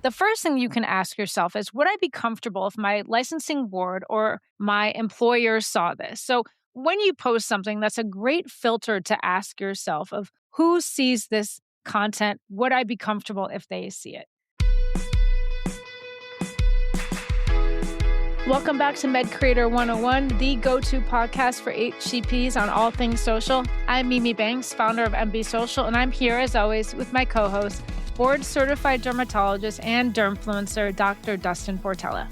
The first thing you can ask yourself is, would I be comfortable if my licensing board or my employer saw this? So when you post something, that's a great filter to ask yourself of who sees this content? Would I be comfortable if they see it? Welcome back to Med Creator 101, the go-to podcast for HCPs on all things social. I'm Mimi Banks, founder of MB Social, and I'm here as always with my co-host, board-certified dermatologist and dermfluencer, Dr. Dustin Portella.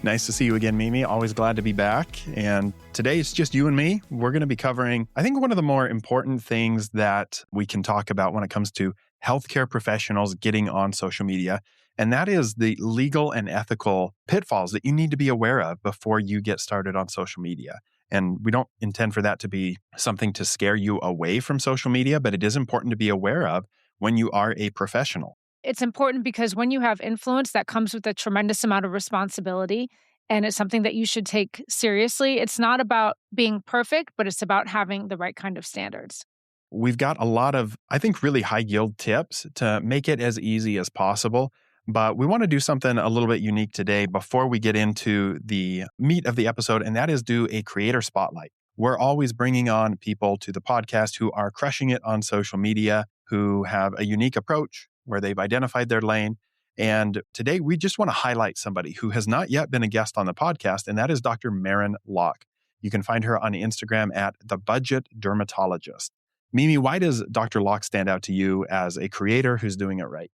Nice to see you again, Mimi. Always glad to be back. And today it's just you and me. We're going to be covering, I think, one of the more important things that we can talk about when it comes to healthcare professionals getting on social media. And that is the legal and ethical pitfalls that you need to be aware of before you get started on social media. And we don't intend for that to be something to scare you away from social media, but it is important to be aware of when you are a professional. It's important because when you have influence, that comes with a tremendous amount of responsibility, and it's something that you should take seriously. It's not about being perfect, but it's about having the right kind of standards. We've got a lot of, I think, really high yield tips to make it as easy as possible. But we want to do something a little bit unique today before we get into the meat of the episode, and that is do a creator spotlight. We're always bringing on people to the podcast who are crushing it on social media, who have a unique approach where they've identified their lane. And today we just want to highlight somebody who has not yet been a guest on the podcast, and that is Dr. Maren Locke. You can find her on Instagram at The Budget Dermatologist. Mimi, why does Dr. Locke stand out to you as a creator who's doing it right?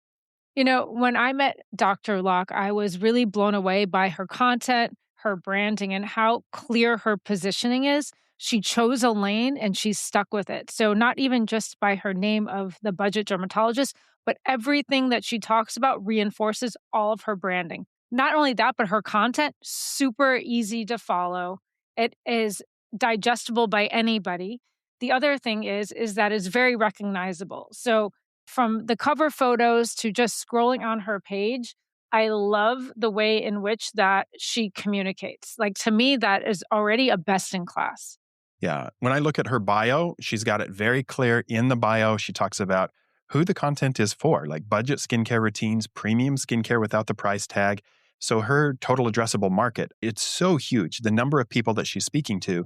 You know, when I met Dr. Locke, I was really blown away by her content, her branding, and how clear her positioning is. She chose a lane and she's stuck with it. So not even just by her name of the budget dermatologist, but everything that she talks about reinforces all of her branding. Not only that, but her content, super easy to follow. It is digestible by anybody. The other thing is that it's very recognizable. So from the cover photos to just scrolling on her page, I love the way in which that she communicates. Like, to me, that is already a best in class. Yeah. When I look at her bio, she's got it very clear in the bio. She talks about who the content is for, like budget skincare routines, premium skincare without the price tag. So her total addressable market, it's so huge. The number of people that she's speaking to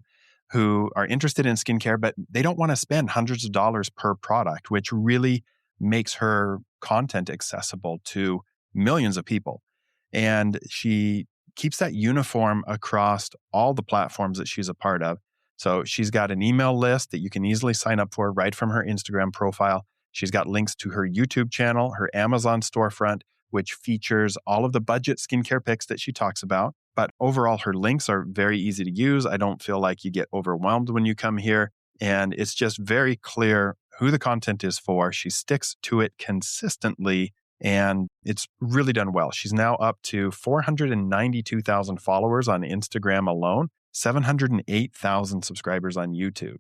who are interested in skincare, but they don't want to spend hundreds of dollars per product, which really makes her content accessible to millions of people. And she keeps that uniform across all the platforms that she's a part of. So she's got an email list that you can easily sign up for right from her Instagram profile. She's got links to her YouTube channel, her Amazon storefront, which features all of the budget skincare picks that she talks about. But overall, her links are very easy to use. I don't feel like you get overwhelmed when you come here. And it's just very clear who the content is for. She sticks to it consistently, and it's really done well. She's now up to 492,000 followers on Instagram alone, 708,000 subscribers on YouTube.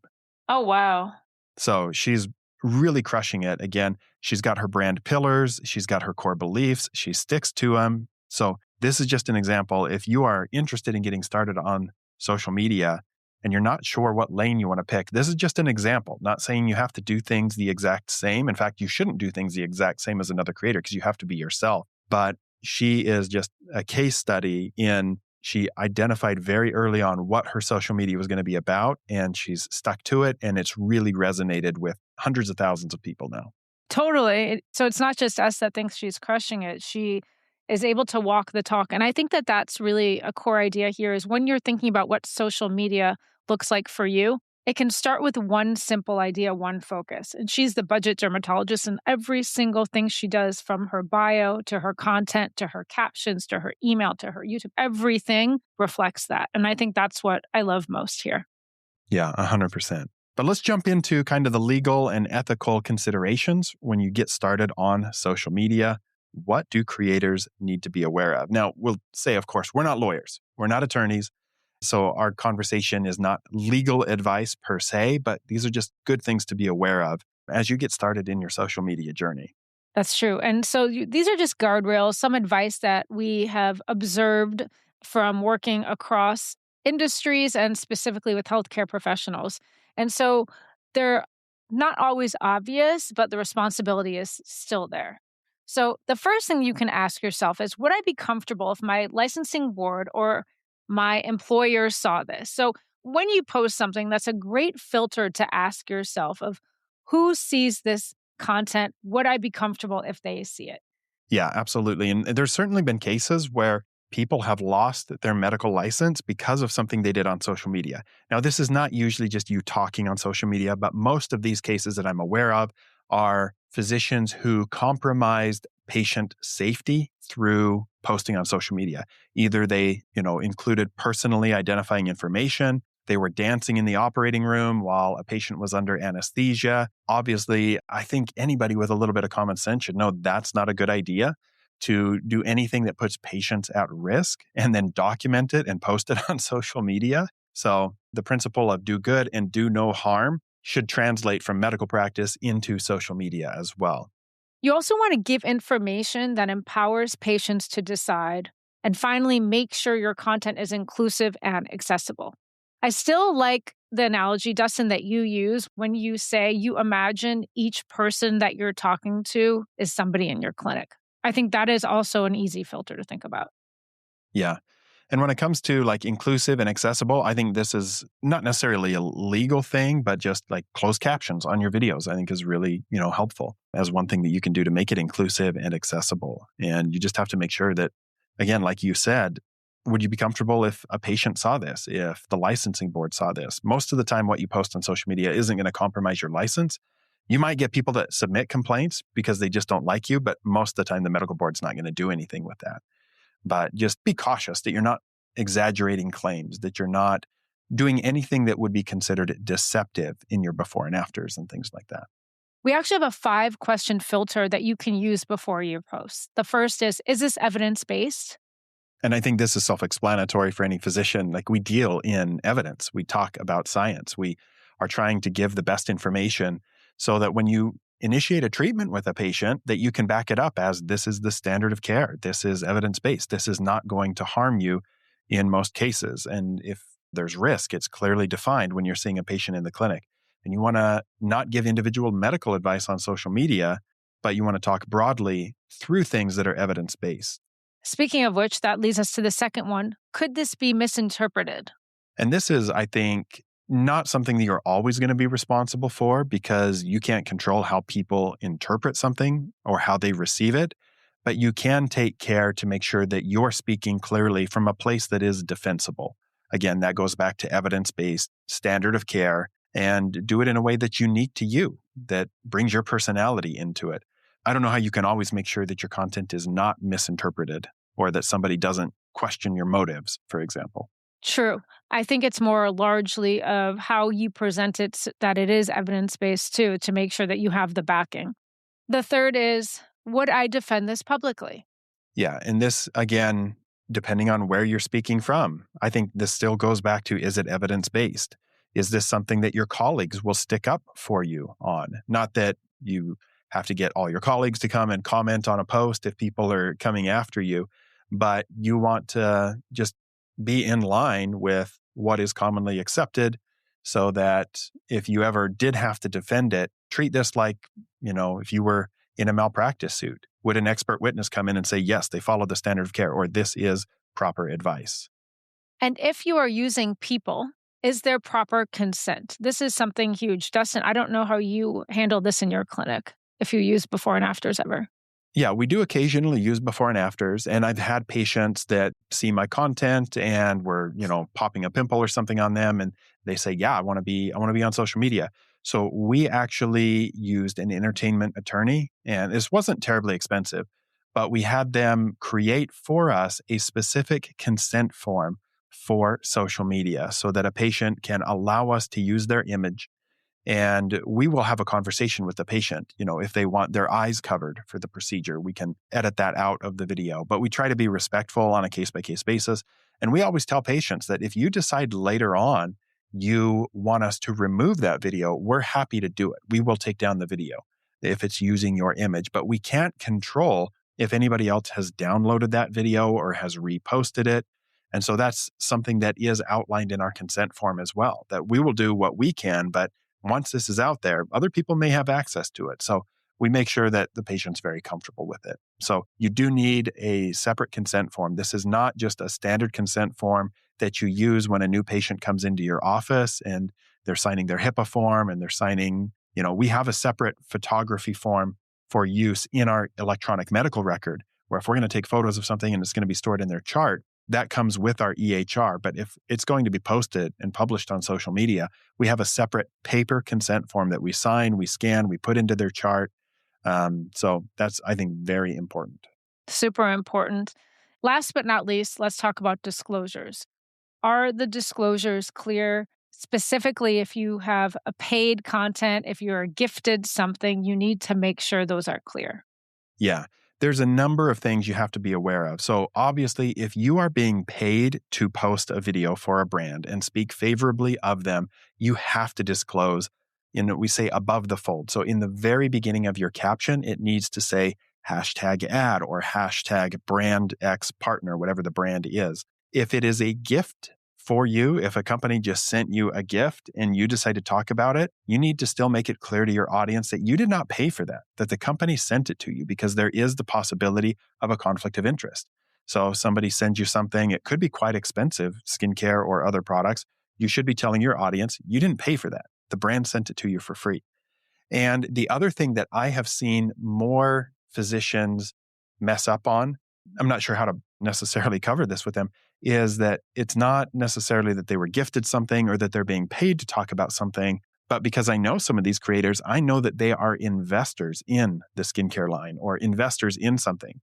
Oh, wow. So she's really crushing it. Again, she's got her brand pillars. She's got her core beliefs. She sticks to them. So this is just an example. If you are interested in getting started on social media and you're not sure what lane you want to pick, this is just an example. Not saying you have to do things the exact same. In fact, you shouldn't do things the exact same as another creator because you have to be yourself. But she is just a case study in she identified very early on what her social media was going to be about, and she's stuck to it, and it's really resonated with hundreds of thousands of people now. Totally. So it's not just us that thinks she's crushing it. She is able to walk the talk. And I think that that's really a core idea here is when you're thinking about what social media looks like for you, it can start with one simple idea, one focus. And she's the budget dermatologist, and every single thing she does, from her bio to her content, to her captions, to her email, to her YouTube, everything reflects that. And I think that's what I love most here. Yeah, 100%. But let's jump into kind of the legal and ethical considerations when you get started on social media. What do creators need to be aware of? Now, we'll say, of course, we're not lawyers. We're not attorneys. So our conversation is not legal advice per se, but these are just good things to be aware of as you get started in your social media journey. That's true. And so these are just guardrails, some advice that we have observed from working across industries and specifically with healthcare professionals. And so they're not always obvious, but the responsibility is still there. So, the first thing you can ask yourself is, would I be comfortable if my licensing board or my employer saw this? So, when you post something, that's a great filter to ask yourself of who sees this content? Would I be comfortable if they see it? Yeah, absolutely. And there's certainly been cases where people have lost their medical license because of something they did on social media. Now, this is not usually just you talking on social media, but most of these cases that I'm aware of are physicians who compromised patient safety through posting on social media. Either they, included personally identifying information, they were dancing in the operating room while a patient was under anesthesia. Obviously, I think anybody with a little bit of common sense should know that's not a good idea to do anything that puts patients at risk and then document it and post it on social media. So the principle of do good and do no harm should translate from medical practice into social media as well. You also want to give information that empowers patients to decide. And finally, make sure your content is inclusive and accessible. I still like the analogy, Dustin, that you use when you say you imagine each person that you're talking to is somebody in your clinic. I think that is also an easy filter to think about. Yeah. And when it comes to like inclusive and accessible, I think this is not necessarily a legal thing, but just like closed captions on your videos, I think is really, helpful as one thing that you can do to make it inclusive and accessible. And you just have to make sure that, again, like you said, would you be comfortable if a patient saw this, if the licensing board saw this? Most of the time, what you post on social media isn't going to compromise your license. You might get people that submit complaints because they just don't like you, but most of the time, the medical board's not going to do anything with that. But just be cautious that you're not exaggerating claims, that you're not doing anything that would be considered deceptive in your before and afters and things like that. We actually have a 5 question filter that you can use before you post. The first is this evidence based? And I think this is self explanatory for any physician. Like we deal in evidence, we talk about science, we are trying to give the best information so that when you initiate a treatment with a patient, that you can back it up as this is the standard of care. This is evidence based. This is not going to harm you in most cases. And if there's risk, it's clearly defined when you're seeing a patient in the clinic. And you want to not give individual medical advice on social media, but you want to talk broadly through things that are evidence based. Speaking of which, that leads us to the second one. Could this be misinterpreted? And this is, I think, not something that you're always going to be responsible for because you can't control how people interpret something or how they receive it. But you can take care to make sure that you're speaking clearly from a place that is defensible. Again, that goes back to evidence based standard of care and do it in a way that's unique to you, that brings your personality into it. I don't know how you can always make sure that your content is not misinterpreted or that somebody doesn't question your motives, for example. True. I think it's more largely of how you present it that it is evidence based too, to make sure that you have the backing. The third is, would I defend this publicly? Yeah. And this, again, depending on where you're speaking from, I think this still goes back to is it evidence based? Is this something that your colleagues will stick up for you on? Not that you have to get all your colleagues to come and comment on a post if people are coming after you, but you want to just be in line with what is commonly accepted so that if you ever did have to defend it, treat this like, if you were in a malpractice suit, would an expert witness come in and say, yes, they follow the standard of care or this is proper advice? And if you are using people, is there proper consent? This is something huge. Dustin, I don't know how you handle this in your clinic, if you use before and afters ever. Yeah, we do occasionally use before and afters. And I've had patients that see my content and we're, popping a pimple or something on them. And they say, yeah, I want to be on social media. So we actually used an entertainment attorney and this wasn't terribly expensive, but we had them create for us a specific consent form for social media so that a patient can allow us to use their image and we will have a conversation with the patient. If they want their eyes covered for the procedure, we can edit that out of the video. But we try to be respectful on a case by case basis. And we always tell patients that if you decide later on you want us to remove that video, we're happy to do it. We will take down the video if it's using your image, but we can't control if anybody else has downloaded that video or has reposted it. And so that's something that is outlined in our consent form as well, that we will do what we can, but once this is out there, other people may have access to it. So we make sure that the patient's very comfortable with it. So you do need a separate consent form. This is not just a standard consent form that you use when a new patient comes into your office and they're signing their HIPAA form and they're signing, we have a separate photography form for use in our electronic medical record, where if we're going to take photos of something and it's going to be stored in their chart, that comes with our EHR. But if it's going to be posted and published on social media, we have a separate paper consent form that we sign, we scan, we put into their chart. So that's, I think, very important. Super important. Last but not least, let's talk about disclosures. Are the disclosures clear? Specifically, if you have a paid content, if you're gifted something, you need to make sure those are clear. Yeah, there's a number of things you have to be aware of. So obviously, if you are being paid to post a video for a brand and speak favorably of them, you have to disclose we say above the fold. So in the very beginning of your caption, it needs to say hashtag ad or hashtag brand X partner, whatever the brand is. If it is a gift for you, if a company just sent you a gift and you decide to talk about it, you need to still make it clear to your audience that you did not pay for that the company sent it to you, because there is the possibility of a conflict of interest. So if somebody sends you something, it could be quite expensive, skincare or other products. You should be telling your audience, you didn't pay for that. The brand sent it to you for free. And the other thing that I have seen more physicians mess up on, I'm not sure how to necessarily cover this with them, is that it's not necessarily that they were gifted something or that they're being paid to talk about something, but because I know some of these creators, I know that they are investors in the skincare line or investors in something.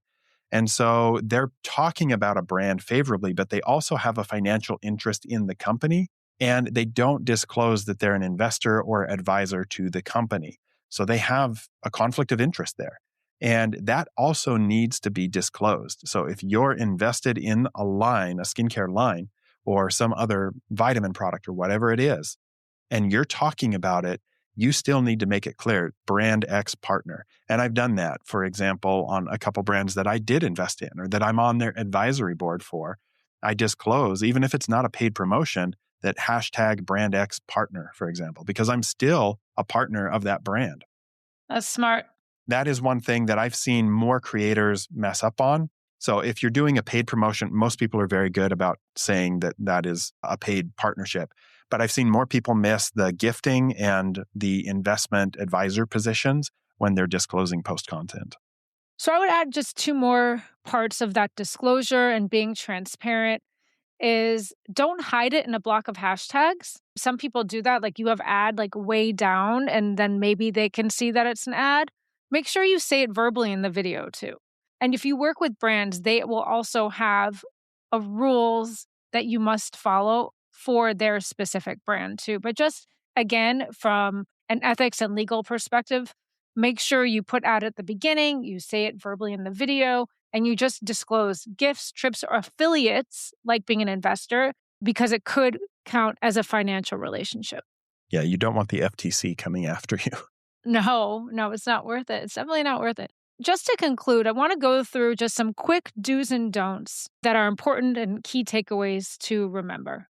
And so they're talking about a brand favorably, but they also have a financial interest in the company, and they don't disclose that they're an investor or advisor to the company. So they have a conflict of interest there. And that also needs to be disclosed. So if you're invested in a line, a skincare line, or some other vitamin product or whatever it is, and you're talking about it, you still need to make it clear, brand X partner. And I've done that, for example, on a couple brands that I did invest in or that I'm on their advisory board for. I disclose, even if it's not a paid promotion, that hashtag brand X partner, for example, because I'm still a partner of that brand. That's smart. That is one thing that I've seen more creators mess up on. So if you're doing a paid promotion, most people are very good about saying that that is a paid partnership. But I've seen more people miss the gifting and the investment advisor positions when they're disclosing post content. So I would add just two more parts of that disclosure and being transparent is don't hide it in a block of hashtags. Some people do that. Like you have ad like way down and then maybe they can see that it's an ad. Make sure you say it verbally in the video too. And if you work with brands, they will also have rules that you must follow for their specific brand too. But just again, from an ethics and legal perspective, make sure you put ad at the beginning, you say it verbally in the video, and you just disclose gifts, trips, or affiliates, like being an investor, because it could count as a financial relationship. Yeah, you don't want the FTC coming after you. No, it's not worth it. It's definitely not worth it. Just to conclude, I want to go through just some quick do's and don'ts that are important and key takeaways to remember.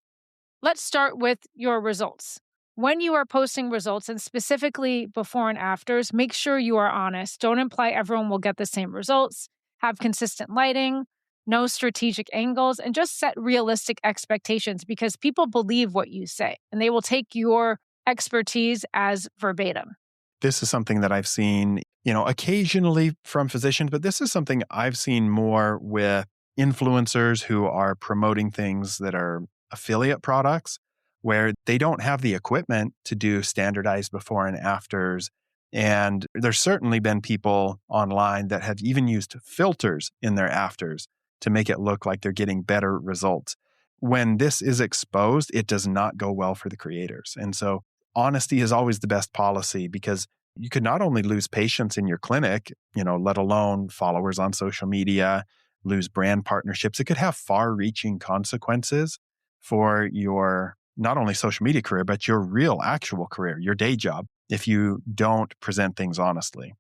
Let's start with your results. When you are posting results, and specifically before and afters, make sure you are honest. Don't imply everyone will get the same results. Have consistent lighting, no strategic angles, and just set realistic expectations because people believe what you say and they will take your expertise as verbatim. This is something that I've seen, occasionally from physicians, but this is something I've seen more with influencers who are promoting things that are affiliate products where they don't have the equipment to do standardized before and afters. And there's certainly been people online that have even used filters in their afters to make it look like they're getting better results. When this is exposed, it does not go well for the creators. And so honesty is always the best policy because you could not only lose patients in your clinic, let alone followers on social media, lose brand partnerships. It could have far reaching consequences for your not only social media career, but your real actual career, your day job, if you don't present things honestly.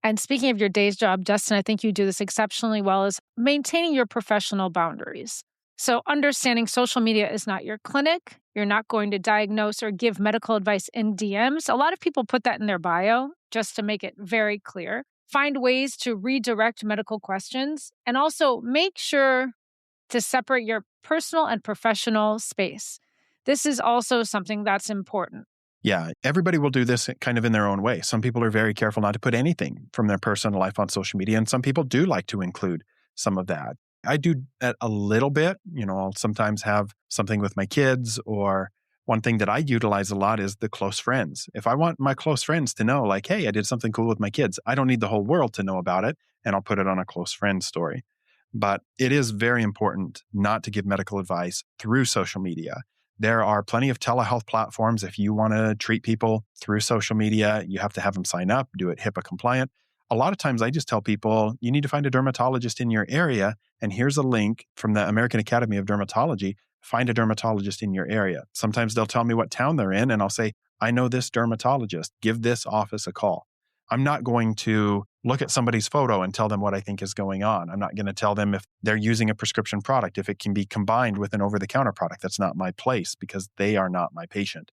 And speaking of your day's job, Justin, I think you do this exceptionally well, is maintaining your professional boundaries. So understanding social media is not your clinic. You're not going to diagnose or give medical advice in DMs. A lot of people put that in their bio just to make it very clear. Find ways to redirect medical questions and also make sure to separate your personal and professional space. This is also something that's important. Yeah, everybody will do this kind of in their own way. Some people are very careful not to put anything from their personal life on social media, and some people do like to include some of that. I do that a little bit. I'll sometimes have something with my kids, or one thing that I utilize a lot is the close friends. If I want my close friends to know, like, hey, I did something cool with my kids, I don't need the whole world to know about it, and I'll put it on a close friend story. But it is very important not to give medical advice through social media. There are plenty of telehealth platforms. If you want to treat people through social media, you have to have them sign up, do it HIPAA compliant. A lot of times I just tell people, you need to find a dermatologist in your area. And here's a link from the American Academy of Dermatology. Find a dermatologist in your area. Sometimes they'll tell me what town they're in, and I'll say, I know this dermatologist. Give this office a call. I'm not going to look at somebody's photo and tell them what I think is going on. I'm not going to tell them if they're using a prescription product, if it can be combined with an over the counter product. That's not my place because they are not my patient.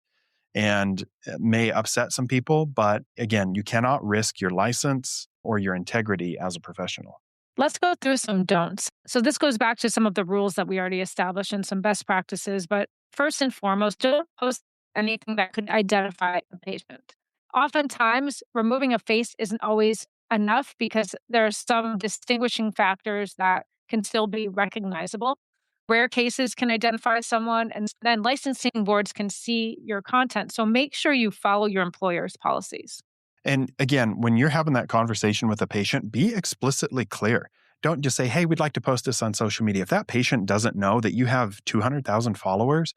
And it may upset some people, but again, you cannot risk your license or your integrity as a professional. Let's go through some don'ts. So, this goes back to some of the rules that we already established and some best practices. But first and foremost, don't post anything that could identify a patient. Oftentimes, removing a face isn't always enough because there are some distinguishing factors that can still be recognizable. Rare cases can identify someone, and then licensing boards can see your content. So, make sure you follow your employer's policies. And again, when you're having that conversation with a patient, be explicitly clear. Don't just say, hey, we'd like to post this on social media. If that patient doesn't know that you have 200,000 followers,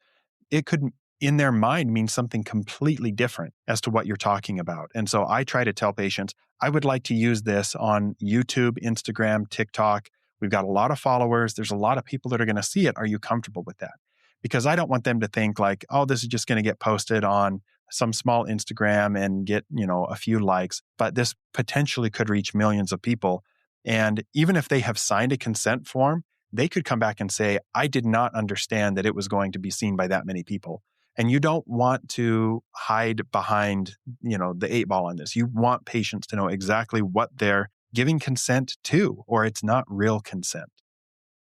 it could in their mind mean something completely different as to what you're talking about. And so I try to tell patients, I would like to use this on YouTube, Instagram, TikTok. We've got a lot of followers. There's a lot of people that are going to see it. Are you comfortable with that? Because I don't want them to think like, oh, this is just going to get posted on some small Instagram and get, a few likes, but this potentially could reach millions of people. And even if they have signed a consent form, they could come back and say, I did not understand that it was going to be seen by that many people. And you don't want to hide behind, the eight ball on this. You want patients to know exactly what they're giving consent to, or it's not real consent.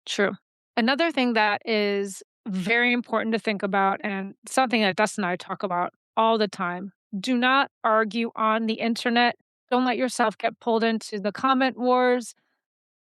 True. Another thing that is very important to think about, and something that Dustin and I talk about all the time, do not argue on the internet. Don't let yourself get pulled into the comment wars.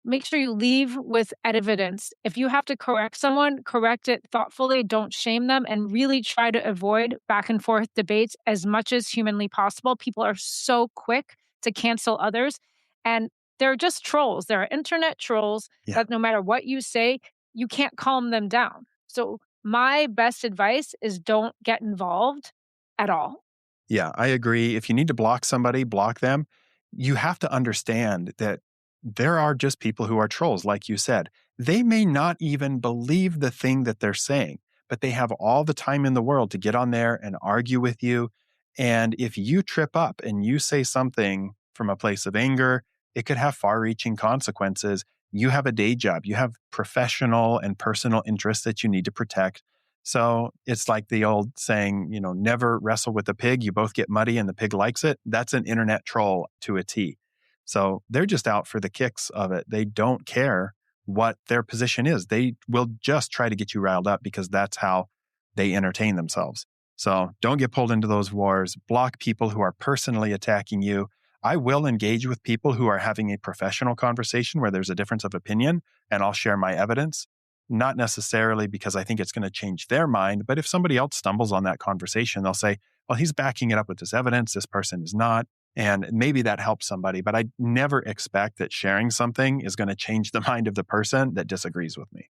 Make sure you leave with evidence. If you have to correct someone, correct it thoughtfully. Don't shame them and really try to avoid back and forth debates as much as humanly possible. People are so quick to cancel others, and they're just trolls. There are internet trolls Yeah. that no matter what you say, you can't calm them down. So, my best advice is don't get involved at all. Yeah, I agree. If you need to block somebody, block them. You have to understand that there are just people who are trolls, like you said. They may not even believe the thing that they're saying, but they have all the time in the world to get on there and argue with you. And if you trip up and you say something from a place of anger, it could have far reaching consequences. You have a day job, you have professional and personal interests that you need to protect. So it's like the old saying, never wrestle with a pig. You both get muddy and the pig likes it. That's an internet troll to a T. So they're just out for the kicks of it. They don't care what their position is. They will just try to get you riled up because that's how they entertain themselves. So don't get pulled into those wars. Block people who are personally attacking you. I will engage with people who are having a professional conversation where there's a difference of opinion, and I'll share my evidence. Not necessarily because I think it's going to change their mind, but if somebody else stumbles on that conversation, they'll say, well, he's backing it up with this evidence. This person is not. And maybe that helps somebody, but I never expect that sharing something is going to change the mind of the person that disagrees with me.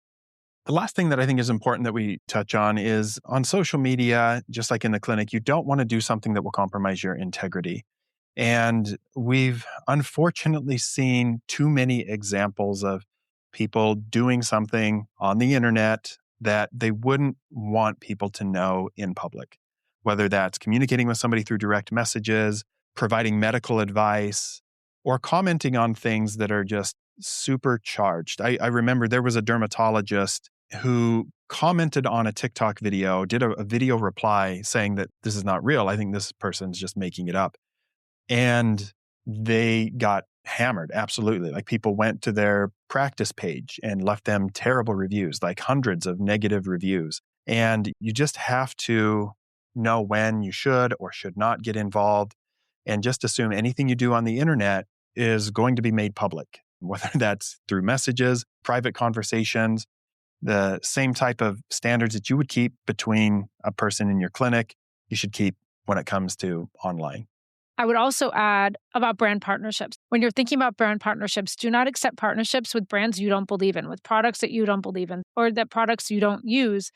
The last thing that I think is important that we touch on is on social media, just like in the clinic, you don't want to do something that will compromise your integrity. And we've unfortunately seen too many examples of people doing something on the internet that they wouldn't want people to know in public, whether that's communicating with somebody through direct messages, providing medical advice, or commenting on things that are just supercharged. I remember there was a dermatologist who commented on a TikTok video, did a video reply saying that this is not real. I think this person's just making it up. And they got hammered. Absolutely. Like people went to their practice page and left them terrible reviews, like hundreds of negative reviews. And you just have to know when you should or should not get involved and just assume anything you do on the internet is going to be made public, whether that's through messages, private conversations, the same type of standards that you would keep between a person in your clinic, you should keep when it comes to online. I would also add about brand partnerships. When you're thinking about brand partnerships, do not accept partnerships with brands you don't believe in, with products that you don't believe in, or that products you don't use.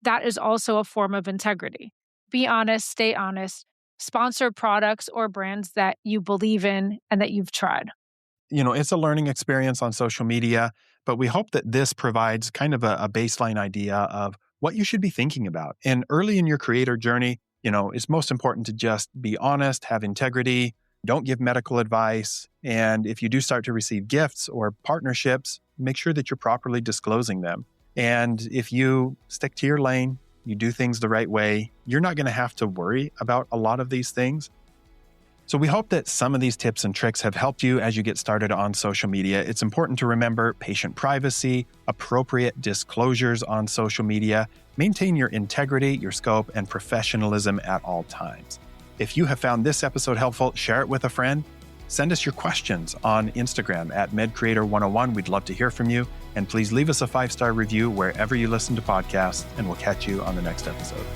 That is also a form of integrity. Be honest, stay honest, sponsor products or brands that you believe in and that you've tried. It's a learning experience on social media, but we hope that this provides kind of a baseline idea of what you should be thinking about. And early in your creator journey, it's most important to just be honest, have integrity, don't give medical advice. And if you do start to receive gifts or partnerships, make sure that you're properly disclosing them. And if you stick to your lane, you do things the right way, you're not going to have to worry about a lot of these things. So we hope that some of these tips and tricks have helped you as you get started on social media. It's important to remember patient privacy, appropriate disclosures on social media, maintain your integrity, your scope, and professionalism at all times. If you have found this episode helpful, share it with a friend. Send us your questions on Instagram at MedCreator101. We'd love to hear from you. And please leave us a 5-star review wherever you listen to podcasts, and we'll catch you on the next episode.